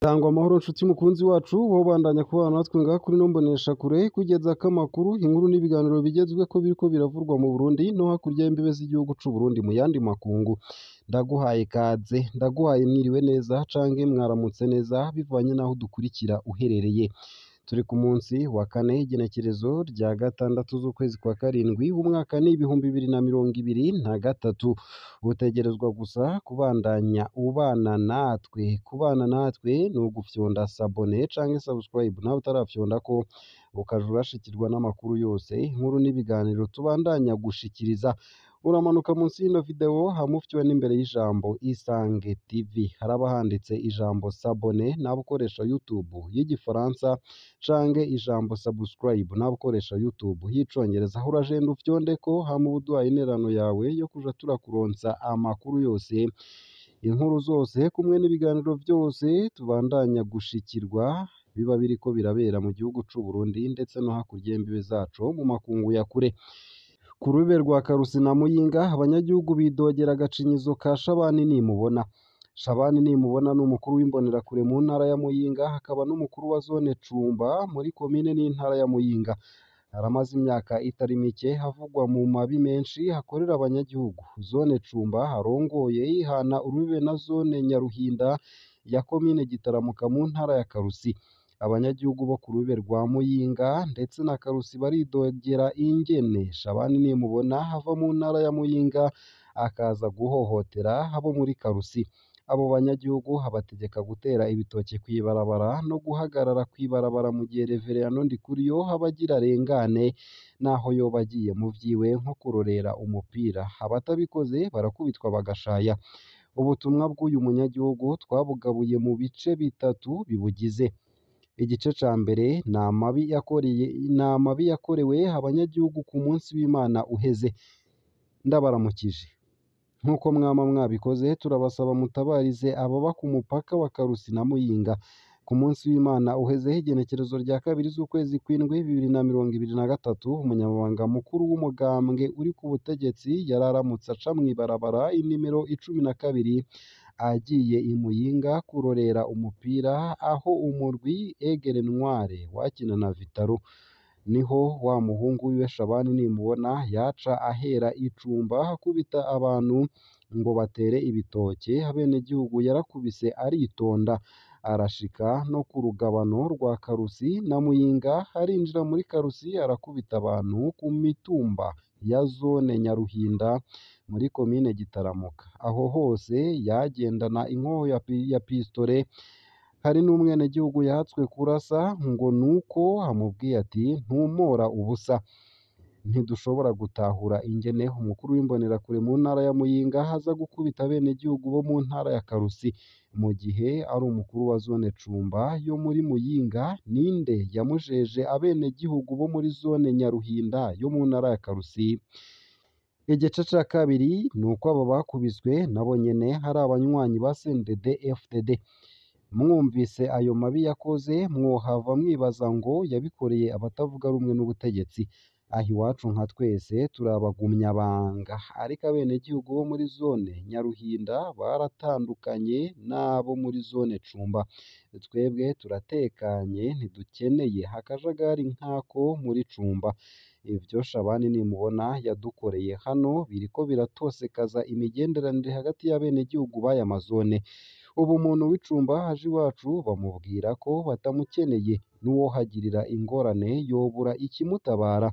Tangwa amahoro nshuti mukunzi wacu wowe bandanya kubana natwe ngaha kuri nombonesha kure kugezako amakuru inkuru n'ibiganiro bigezweko biriko biravurwa mu Burundi no hakurya y'imbibe z'igihugu c'u Burundi mu yandi makungu. Ndaguhaye kaze, ndaguhaye mwiriwe neza canke mwaramutse neza bivanye naho dukurikira uherereye. Turi ku munsi wa kane igenekerezo rya gatandatu z'ukwezi kwa karindwi umwaka ni 2023. Utegerezwa gusa kubandanya ubana natwe. Kubana natwe ni ugufyonda sabone canke subscribe nawe utarafyondako ukaja urashikirwa n'amakuru yose inkuru n'ibiganiro tubandanya gushikiriza. Uramanuka munsi y'ino video hamufywe n'imbere y'ijambo Isange TV haraba handitse ijambo sabone nawe ukoresha YouTube y'igifaransa canke ijambo subscribe nawe ukoresha YouTube y'icongereza uragenda ufyondeko hama uduhaye interano yawe yo kuja turakuronsa amakuru yose inkuru zose kumwe n'ibiganiro byose tubandanya gushikirwa biba biriko birabera mu gihugu c'u Burundi ndetse no hakurya y'imbibe zaco mu makungu ya kure. Ku rube rwa Karusi na Muyinga abanyagihugu bidogera agacinyizo ka Shabani Nimubona. Shabani Nimubona ni umukuru w'imbonerakure mu ntara ya Muyinga hakaba n'umukuru wa zone Cumba muri komine n'intara ya Muyinga. Haramaze imyaka itari mike havugwa mu mabi menshi hakorera abanyagihugu. Zone Cumba harongoye ihana urubibe na zone Nyaruhinda ya komine Gitaramuka mu ntara ya Karusi. Abanyagihugu bo ku rube rwa Muyinga ndetse na Karusi baridogera ingene Shabani Nimubona hava mu ntara ya Muyinga akaza guhohotera abo muri Karusi. Abo banyagihugu habategeka gutera ibitoke kw'ibarabara no guhagarara kw'ibarabara mu gihe Reveriyano Ndikuriyo habagira arengane naho yoba agiye mu vyiwe nko kurorera umupira. Abatabikoze barakubitwa bagashaya. Ubutumwa bw'uyu munyagihugu twabugabuye mu bice bitatu bibugize. Igice ca mbere ni amabi yakorewe abanyagihugu ku munsi w'Imana uheze. Ndabaramukije. Nk'uko mwama mwabikoze turabasaba mutabarize ababa ku mupaka wa Karusi na Muyinga. Ku munsi w'Imana uheze igenekerezo rya kabiri z'ukwezi kw'indwi 2023 umunyamabanga mukuru w'umugambwe uri ku butegetsi yararamutse aca mw'ibarabara inimero 12 agiye i Muyinga kurorera umupira aho umurwi Egere Ntware wakina na Vitaro. Niho wa muhungu wiwe Shabani Nimubona yaca ahera icumba akubita abantu ngo batere ibitoke abenegihugu yarakubise aritonda arashika no ku rugabano rwa Karusi na Muyinga arinjira muri Karusi arakubita abantu ku mitumba ya zone Nyaruhinda muri komine Gitaramuka. Aho hose yagendana inkoho ya pistole. Hari n'umwenegihugu yahatswe kurasa ngo nuko amubwiye ati ntumora ubusa. Ntidushobora gutahura ingene umukuru w'imbonerakure mu ntara ya Muyinga haza gukubita abenegihugu bo mu ntara ya Karusi mu gihe ari umukuru wa zone Cumba yo muri Muyinga. Ninde yamujeje abenegihugu bo muri zone Nyaruhinda yo mu ntara ya Karusi? Igice ca kabiri ni uko abo bakubiswe nabo nyene hari abanywanyi ba CNDD FDD. Mwumvise ayo mabi yakoze mwohava mwibaza ngo yabikoreye abatavuga rumwe n'ubutegetsi. Aho iwacu nka twese turabagumyabanga ariko abenegihugu bo muri zone Nyaruhinda baratandukanye n'abo muri zone Cumba. Twebwe turatekanye ntidukeneye akajagari nk'ako muri Cumba. Ivyo Shabani Nimubona yadukoreye hano biriko biratosekaza imigenderanire hagati y'abenegihugu b'aya mazone. Ubu umuntu w'Icumba aje iwacu bamubwira ko batamukeneye n'uwohagirira ingorane yobura ikimutabara.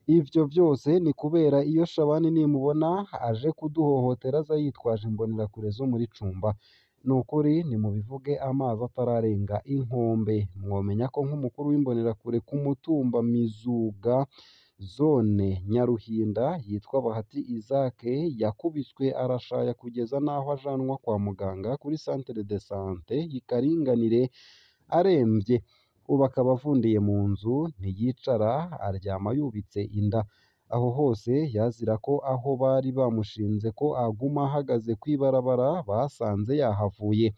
Ivyo vyose ni kubera iyo Shabani Nimubona aje kuduhohotera aza yitwaje imbonerakure zo muri Cumba. Ni ukuri nimubivuge amazi atararenga inkombe. Mwomenya ko nk'umukuru w'imbonerakure ku mutumba Mizuga zone Nyaruhinda yitwa Bahati Isaac yakubiswe arashaya kugeza naho ajanwa kwa muganga kuri centre de sante y'Ikaringanire aremvye. Ubu akaba avundiye mu nzu ntiyicara aryama yubitse inda. Aho hose yazira ko aho bari bamushinze ko aguma ahagaze kw'ibarabara basanze yahavuye.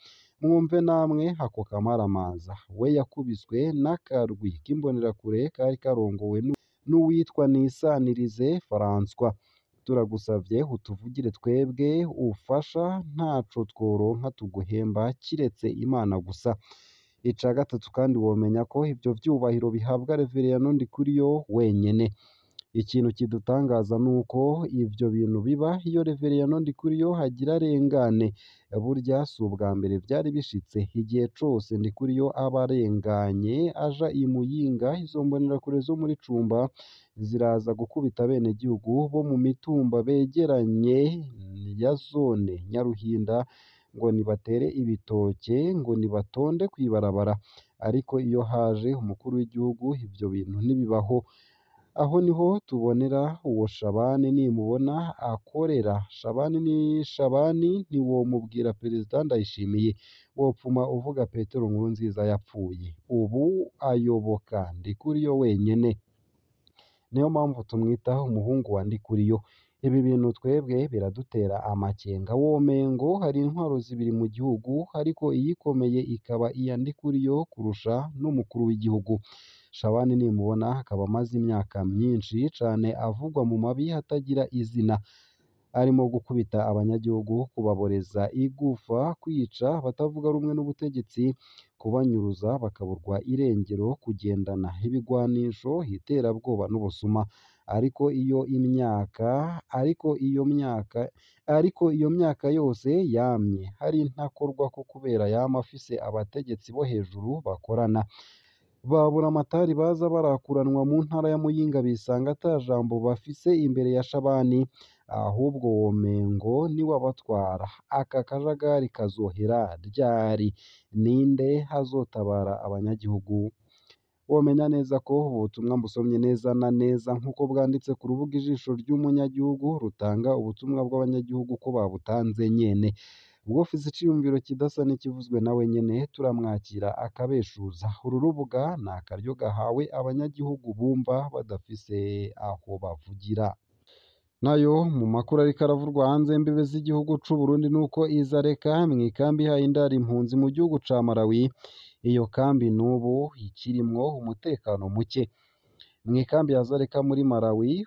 Mwumve namwe ako kamaramaza. We yakubiswe n'akarwi k'imbonerakure kari karongowe n'uwitwa Nisanirize François. turagusavye utuvugire twebwe ufasha ntaco tworonka tuguhemba kiretse Imana gusa. Ica gatatu kandi womenya ko ivyo vyubahiro bihabwa Reveriyano Ndikuriyo wenyene. Ikintu kidutangaza nuko ivyo bintu biba iyo Reveriyano Ndikuriyo hagira arengane. Burya si ubwa mbere vyari bishitse, igihe cose Ndikuriyo aba arenganye aja i Muyinga, izo mbonerakure zo muri Cumba ziraza gukubita abenegihugu bo mu mitumba begeranye ya zone Nyaruhinda ngo nibatere ibitoke, ngo nibatonde kw'ibarabara. Ariko iyo haje umukuru w'igihugu ivyo bintu ntibibaho. Aho niho tubonera uwo Shabani nimubona akorera. Shabani ntiwomubwira Perezida Ndayishimiye, wopfuma uvuga Petero Nkurunziza yapfuye. Ubu ayoboka Ndikuriyo wenyene. Niyo mpamvu tumwita umuhungu wa Ndikuriyo. Ibi bintu twebwe biradutera amakenga. Womengo hari intwaro zibiri mu gihugu, ariko iyikomeye ikaba iya Ndikuriyo kurusha n'umukuru w'igihugu. Shabani nimubona akaba amaze imyaka myinshi cane avugwa mu mabi hatagira izina, arimo gukubita abanyagihugu, kubaboreza igufa, kwica batavuga rumwe n'ubutegetsi, kubanyuruza bakaburwa irengero, kugendana ibigwanisho, iterabwoba n'ubusuma. Ariko iyo myaka yose yamye hari ntakorwako kubera yama afise abategetsi bo hejuru bakorana. Babura amatari baza barakuranwa mu ntara ya Muyinga bisanga ata jambo bafise imbere ya Shabani, ahubwo womengo niwe abatwara. Aka kajagari kazohera ryari? Ninde azotabara abanyagihugu? Womenya neza ko ubutumwa mbusomye neza na neza nk'uko bwanditse ku rubuga Ijisho ry'Umunyagihugu rutanga ubutumwa bw'abanyagihugu ko babutanze nyene. Ufise iciyumviro kidasa n'ikivuzwe nawe nyene turamwakira akabeshuza. Uru rubuga ni akaryo gahawe abanyagihugu bumva badafise aho bavugira. Nayo mu makuru ariko aravurwa hanze y'imbibe z'igihugu c'u Burundi nuko Izareka mw'ikambi ihaye indaro impunzi mu gihugu ca Malawi. Iyo kambi n'ubu ikirimwo umutekano muke. Mw'ikambi ya Zareka muri Malawi,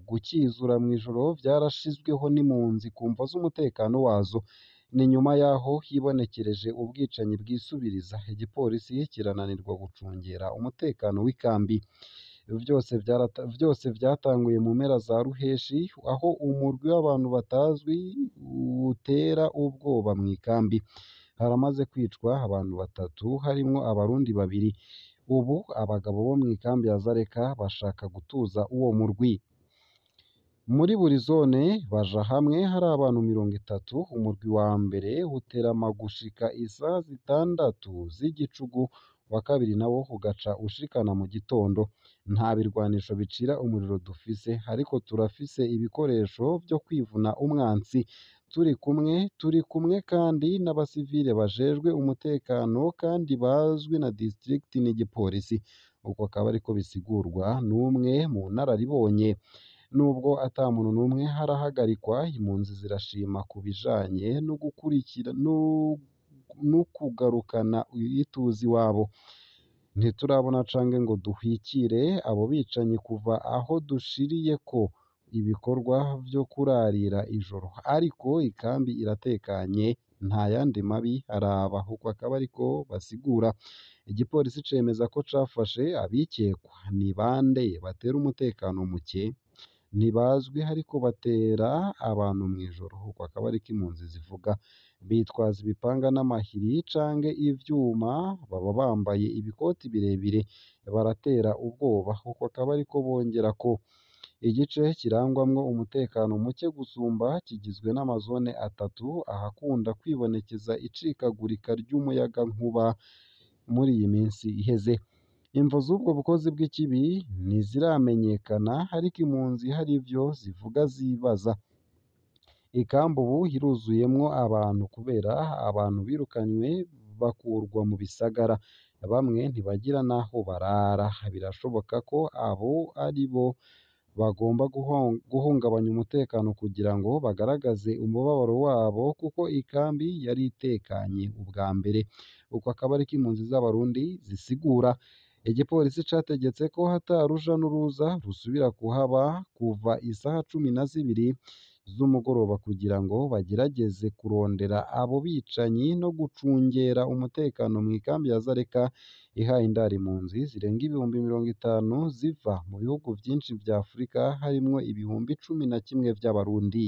gukizura mw'ijoro vyarashizweho n'impunzi ku mvo z'umutekano wazo. Ni nyuma yaho hibonekereje ubwicanyi bwisubiriza, igipolisi kirananirwa gucungera umutekano w'ikambi. Vyose vyatanguye mu mpera za Ruheshi, aho umurwi w'abantu batazwi utera ubwoba mw'ikambi. Haramaze kwicwa abantu 3 harimwo abarundi 2. Ubu abagabo bo mw'ikambi ya Zareka bashaka gutuza uwo murwi. Muri buri zone baja hamwe hari abantu 30. Umurwi wa mbere uterama gushika isaha 6 z'igicugu, wa kabiri nawo ugaca ushikana mu gitondo. Nta birwanisho bicira umuriro dufise, ariko turafise ibikoresho vyo kwivuna umwansi. Turi kumwe kandi n'abasivile bajejwe umutekano kandi bazwi na district n'igipolisi. Uko akaba ariko bisigurwa n'umwe mu nararibonye. Nubwo ata muntu n'umwe harahagarikwa, impunzi zirashima ku bijanye no gukurikira no kugarukana ituze iwabo. Ntiturabona canke ngo duhwikire abo bicanyi kuva aho dushiriye ko ibikorwa vyo kurarira ijoro, ariko ikambi iratekanye, nta yandi mabi araba. Uko akaba ariko basigura. Igipolisi cemeza ko cafashe abikekwa. Ni bande batera umutekano muke? Ntibazwi, ariko batera abantu mw'ijoro. Uko akaba ariko impunzi zivuga. Bitwaza ibipanga n'amahiri canke ivyuma, baba bambaye ibikoti birebire, baratera ubwoba. Uko akaba ariko bongera ko igice kirangwamwo umutekano muke gusumba kigizwe n'amazone 3 ahakunda kwibonekeza icikagurika ry'umuyagankuba muri iyi minsi iheze. Imvo z'ubwo bukozi bw'ikibi ntiziramenyekana, ariko impunzi hari ivyo zivuga zibaza. Ikambi ubu iruzuyemwo abantu kubera abantu birukanywe bakurwa mu bisagara. Bamwe ntibagira n'aho barara. Birashoboka ko abo ari bo bagomba guhungabanya umutekano kugira ngo bagaragaze umubabaro wabo, kuko ikambi yari itekanye ubwa mbere. Uko akaba ariko impunzi z'abarundi zisigura. igipolisi categetse ko hata ruja n'uruza rusubira kuhaba kuva isaha 12 z'umugoroba kugira ngo bagerageze kurondera abo bicanyi no gucungera umutekano mw'ikambi ya Zareka ihaye indaro impunzi zirenga ibihumbi 50 ziva mu bihugu vyinshi vya Afurika harimwo ibihumbi 11 vy'Abarundi.